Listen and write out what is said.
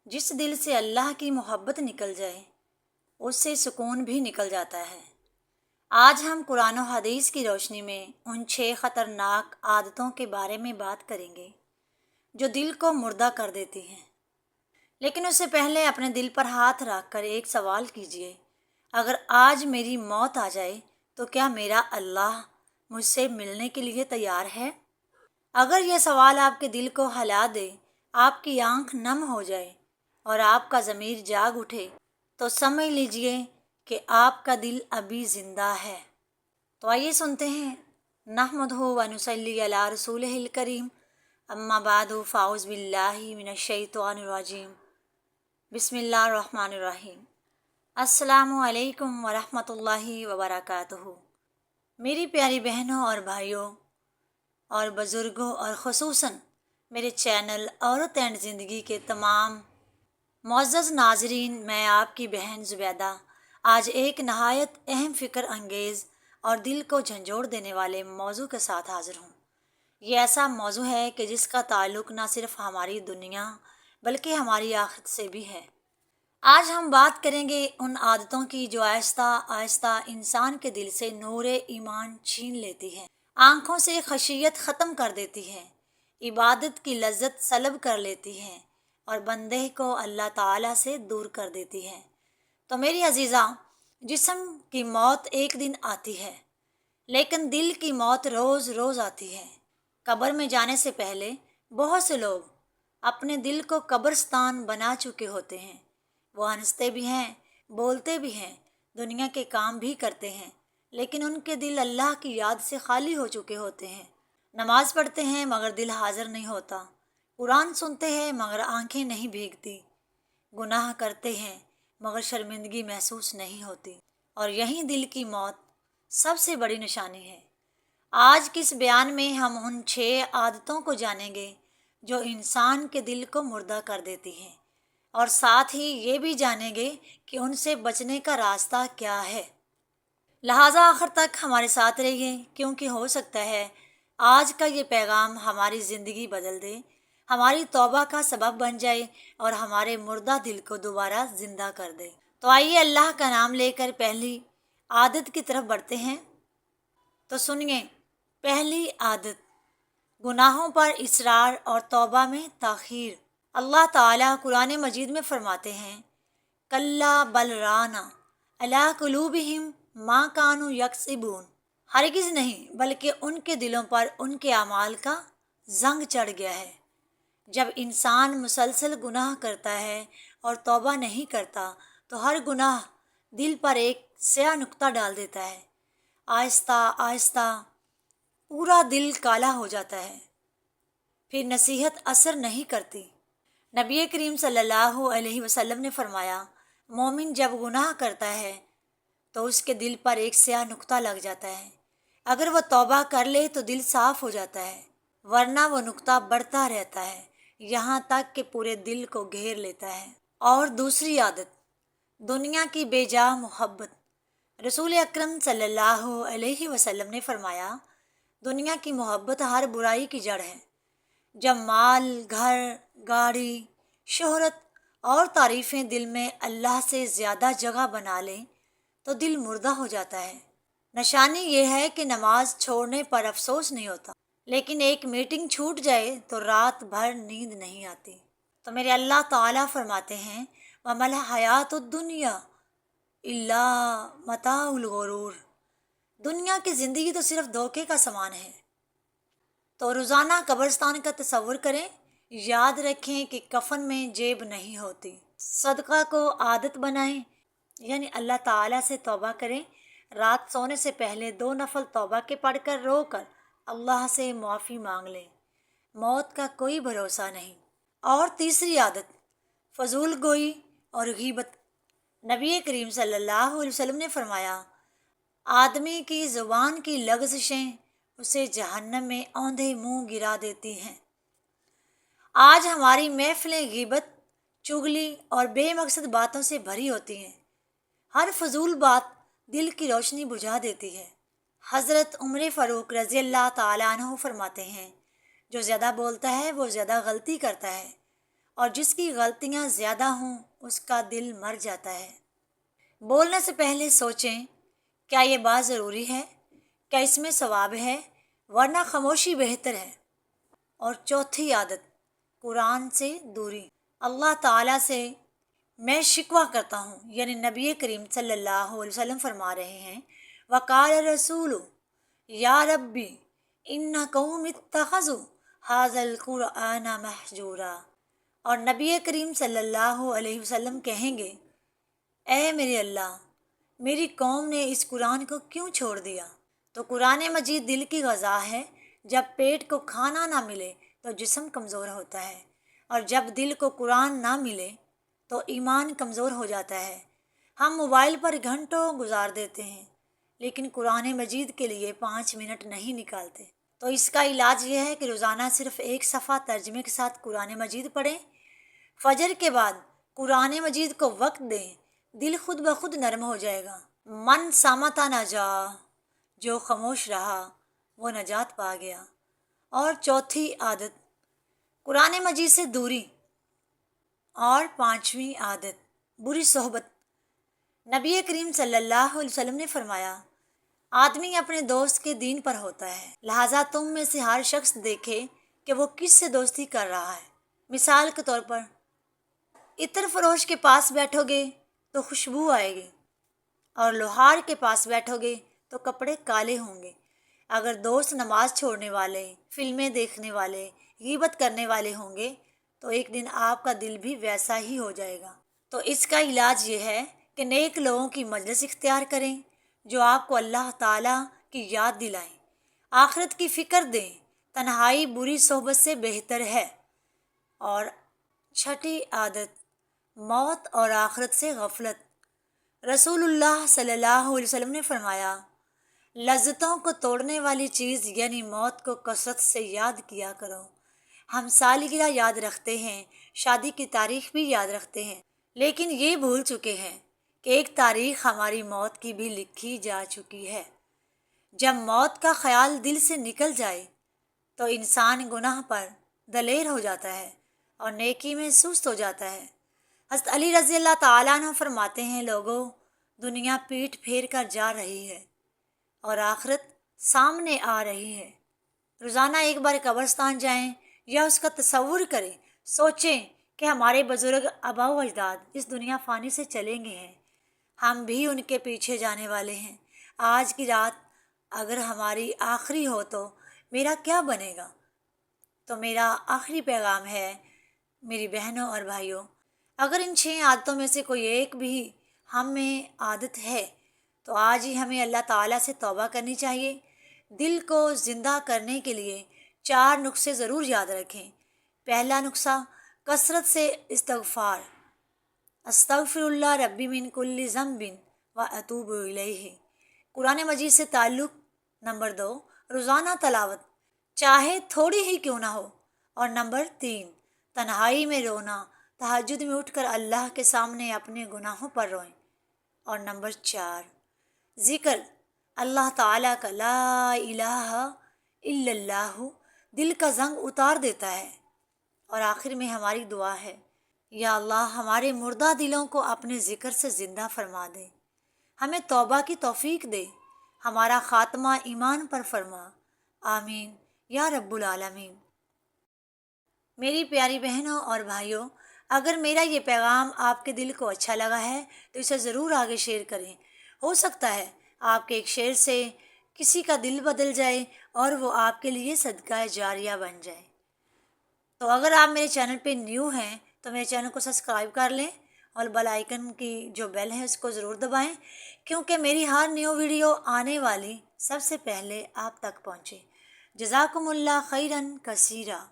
जिस दिल से अल्लाह की मोहब्बत निकल जाए उससे सुकून भी निकल जाता है। आज हम कुरान और हदीस की रोशनी में उन 6 ख़तरनाक आदतों के बारे में बात करेंगे जो दिल को मुर्दा कर देती हैं। लेकिन उससे पहले अपने दिल पर हाथ रख कर एक सवाल कीजिए, अगर आज मेरी मौत आ जाए तो क्या मेरा अल्लाह मुझसे मिलने के लिए तैयार है? अगर यह सवाल आपके दिल को हिला दे, आपकी आंख नम हो जाए और आपका ज़मीर जाग उठे, तो समझ लीजिए कि आपका दिल अभी ज़िंदा है। तो आइए सुनते हैं नहमदुहु व नुसल्ली अला रसूलिहिल करीम, अम्मा बादु फ़ाउज़ बिल्लाहि मिनश शैतानिर रजीम, बिस्मिल्लाहिर रहमानिर रहीम। अस्सलामु अलैकुम व रहमतुल्लाहि व बरकातुहू। मेरी प्यारी बहनों और भाइयों और बुज़ुर्गों और ख़ुसूसन मेरे चैनल औरत एंड ज़िंदगी के तमाम मुअज़्ज़ज़ नाज़रीन, मैं आपकी बहन ज़ुबैदा आज एक नहायत अहम फ़िक्र अंगेज़ और दिल को झंझोड़ देने वाले मौजू के साथ हाज़िर हूँ। ये ऐसा मौजू है कि जिसका ताल्लुक़ न सिर्फ़ हमारी दुनिया बल्कि हमारी आखिरत से भी है। आज हम बात करेंगे उन आदतों की जो आहिस्ता आहिस्ता इंसान के दिल से नूरे ईमान छीन लेती हैं, आँखों से खशियत ख़त्म कर देती हैं, इबादत की लज्जत सलब कर लेती हैं और बंदे को अल्लाह ताला से दूर कर देती हैं। तो मेरी अजीज़ा, जिस्म की मौत एक दिन आती है, लेकिन दिल की मौत रोज़ रोज़ आती है। कब्र में जाने से पहले बहुत से लोग अपने दिल को कब्रिस्तान बना चुके होते हैं। वो हंसते भी हैं, बोलते भी हैं, दुनिया के काम भी करते हैं, लेकिन उनके दिल अल्लाह की याद से खाली हो चुके होते हैं। नमाज पढ़ते हैं मगर दिल हाजिर नहीं होता, कुरान सुनते हैं मगर आंखें नहीं भीगती, गुनाह करते हैं मगर शर्मिंदगी महसूस नहीं होती, और यही दिल की मौत सबसे बड़ी निशानी है। आज के इस बयान में हम उन 6 आदतों को जानेंगे जो इंसान के दिल को मुर्दा कर देती हैं, और साथ ही ये भी जानेंगे कि उनसे बचने का रास्ता क्या है। लिहाजा आखिर तक हमारे साथ रहिए, क्योंकि हो सकता है आज का ये पैगाम हमारी ज़िंदगी बदल दे, हमारी तौबा का सबब बन जाए और हमारे मुर्दा दिल को दोबारा ज़िंदा कर दे। तो आइए अल्लाह का नाम लेकर पहली आदत की तरफ बढ़ते हैं। तो सुनिए, पहली आदत, गुनाहों पर इसरार और तौबा में ताख़ीर। अल्लाह ताला कुरान मजीद में फरमाते हैं, कल्ला बल राना अला कुलूबिहिम मा कानू यक्सिबून। हरगिज़ नहीं, बल्कि उनके दिलों पर उनके अमाल का जंग चढ़ गया है। जब इंसान मुसलसल गुनाह करता है और तौबा नहीं करता, तो हर गुनाह दिल पर एक स्याह नुक्ता डाल देता है। आहिस्ता आहिस्ता पूरा दिल काला हो जाता है, फिर नसीहत असर नहीं करती। नबी करीम सल्लल्लाहु अलैहि वसल्लम ने फरमाया, मोमिन जब गुनाह करता है तो उसके दिल पर एक स्याह नुक्ता लग जाता है। अगर वह तौबा कर ले तो दिल साफ हो जाता है, वरना वो नुक्ता बढ़ता रहता है यहाँ तक कि पूरे दिल को घेर लेता है। और दूसरी आदत, दुनिया की बेजा मोहब्बत। रसूल अकरम सल्लल्लाहु अलैहि वसल्लम ने फरमाया, दुनिया की मोहब्बत हर बुराई की जड़ है। जब माल, घर, गाड़ी, शोहरत और तारीफ़ें दिल में अल्लाह से ज़्यादा जगह बना लें तो दिल मुर्दा हो जाता है। निशानी ये है कि नमाज छोड़ने पर अफसोस नहीं होता, लेकिन एक मीटिंग छूट जाए तो रात भर नींद नहीं आती। तो मेरे अल्लाह ताला फरमाते हैं, वमल हयातुद दुनिया इल्ला मताउल गुरूर। दुनिया की ज़िंदगी तो सिर्फ धोखे का सामान है। तो रोज़ाना कब्रिस्तान का तसव्वुर करें, याद रखें कि कफन में जेब नहीं होती। सदका को आदत बनाएं, यानी अल्लाह ताला से तौबा करें। रात सोने से पहले 2 नफल तौबा के पढ़कर रोकर अल्लाह से माफ़ी मांग लें, मौत का कोई भरोसा नहीं। और तीसरी आदत, फजूल गोई और गीबत। नबी करीम सल्लल्लाहु अलैहि वसल्लम ने फरमाया, आदमी की ज़ुबान की लग़ज़िशें उसे जहन्नम में औंधे मुंह गिरा देती हैं। आज हमारी महफिलें गीबत, चुगली और बेमकसद बातों से भरी होती हैं। हर फजूल बात दिल की रोशनी बुझा देती है। हज़रत उमर फ़ारूक रज़ी अल्लाह ताला अन्हु फरमाते हैं, जो ज़्यादा बोलता है वो ज़्यादा गलती करता है, اور جس کی غلطیاں زیادہ ہوں اس کا دل مر جاتا ہے۔ بولنے سے پہلے سوچیں، کیا یہ بات ضروری ہے؟ کیا اس میں ثواب ہے؟ ورنہ خاموشی بہتر ہے۔ اور چوتھی عادت، قرآن سے دوری۔ اللہ تعالیٰ سے میں شکوہ کرتا ہوں، یعنی نبی کریم صلی اللہ علیہ وسلم فرما رہے ہیں، وقال رسول یا ربی ان قوم اتخذوا ھذا القرآن مہجورا۔ اور نبی کریم صلی اللہ علیہ وسلم کہیں گے، اے میرے اللہ، میری قوم نے اس قرآن کو کیوں چھوڑ دیا؟ تو قرآن مجید دل کی غذا ہے۔ جب پیٹ کو کھانا نہ ملے تو جسم کمزور ہوتا ہے، اور جب دل کو قرآن نہ ملے تو ایمان کمزور ہو جاتا ہے۔ ہم موبائل پر گھنٹوں گزار دیتے ہیں، لیکن قرآن مجید کے لیے 5 منٹ نہیں نکالتے۔ تو اس کا علاج یہ ہے کہ روزانہ صرف 1 صفحہ ترجمے کے ساتھ قرآن مجید پڑھیں۔ فجر کے بعد قرآن مجید کو وقت دیں، دل خود بخود نرم ہو جائے گا۔ من صامت نجا، جو خاموش رہا وہ نجات پا گیا۔ اور چوتھی عادت، قرآن مجید سے دوری۔ اور 5ویں عادت، بری صحبت۔ نبی کریم صلی اللہ علیہ وسلم نے فرمایا، آدمی اپنے دوست کے دین پر ہوتا ہے، لہٰذا تم میں سے ہر شخص دیکھے کہ وہ کس سے دوستی کر رہا ہے۔ مثال کے طور پر، عطر فروش کے پاس بیٹھو گے تو خوشبو آئے گی، اور لوہار کے پاس بیٹھو گے تو کپڑے کالے ہوں گے۔ اگر دوست نماز چھوڑنے والے، فلمیں دیکھنے والے، غیبت کرنے والے ہوں گے تو ایک دن آپ کا دل بھی ویسا ہی ہو جائے گا۔ تو اس کا علاج یہ ہے کہ نیک لوگوں کی مجلس اختیار کریں جو آپ کو اللہ تعالیٰ کی یاد دلائیں، آخرت کی فکر دیں۔ تنہائی بری صحبت سے بہتر ہے۔ اور 6ٹھی عادت، موت اور آخرت سے غفلت۔ رسول اللہ صلی اللہ علیہ وسلم نے فرمایا، لذتوں کو توڑنے والی چیز یعنی موت کو کثرت سے یاد کیا کرو۔ ہم سالگرہ یاد رکھتے ہیں، شادی کی تاریخ بھی یاد رکھتے ہیں، لیکن یہ بھول چکے ہیں کہ ایک تاریخ ہماری موت کی بھی لکھی جا چکی ہے۔ جب موت کا خیال دل سے نکل جائے تو انسان گناہ پر دلیر ہو جاتا ہے اور نیکی میں سست ہو جاتا ہے۔ حضرت علی رضی اللہ تعالیٰ عنہ فرماتے ہیں، لوگوں، دنیا پیٹ پھیر کر جا رہی ہے اور آخرت سامنے آ رہی ہے۔ روزانہ ایک بار قبرستان جائیں یا اس کا تصور کریں، سوچیں کہ ہمارے بزرگ آباء و اجداد اس دنیا فانی سے چلیں گے ہیں، ہم بھی ان کے پیچھے جانے والے ہیں۔ آج کی رات اگر ہماری آخری ہو تو میرا کیا بنے گا؟ تو میرا آخری پیغام ہے میری بہنوں اور بھائیوں، اگر ان 6 عادتوں میں سے کوئی ایک بھی ہم میں عادت ہے تو آج ہی ہمیں اللہ تعالیٰ سے توبہ کرنی چاہیے۔ دل کو زندہ کرنے کے لیے 4 نسخے ضرور یاد رکھیں۔ پہلا نسخہ، کثرت سے استغفار، استغفر اللہ ربی من کل ذنب و اتوب الیہ۔ قرآن مجید سے تعلق۔ نمبر 2، روزانہ تلاوت، چاہے تھوڑی ہی کیوں نہ ہو۔ اور نمبر 3، تنہائی میں رونا، تہجد میں اٹھ کر اللہ کے سامنے اپنے گناہوں پر روئیں۔ اور نمبر 4، ذکر، اللہ تعالیٰ کا لا الہ الا اللہ دل کا زنگ اتار دیتا ہے۔ اور آخر میں ہماری دعا ہے، یا اللہ ہمارے مردہ دلوں کو اپنے ذکر سے زندہ فرما دے، ہمیں توبہ کی توفیق دے، ہمارا خاتمہ ایمان پر فرما، آمین یا رب العالمین۔ میری پیاری بہنوں اور بھائیوں، اگر میرا یہ پیغام آپ کے دل کو اچھا لگا ہے تو اسے ضرور آگے شیئر کریں۔ ہو سکتا ہے آپ کے ایک شیئر سے کسی کا دل بدل جائے اور وہ آپ کے لیے صدقہ جاریہ بن جائے۔ تو اگر آپ میرے چینل پہ نیو ہیں تو میرے چینل کو سبسکرائب کر لیں اور بیل آئیکن کی جو بیل ہے اس کو ضرور دبائیں، کیونکہ میری ہر نیو ویڈیو آنے والی سب سے پہلے آپ تک پہنچے۔ جزاکم اللہ خیراً کثیرا۔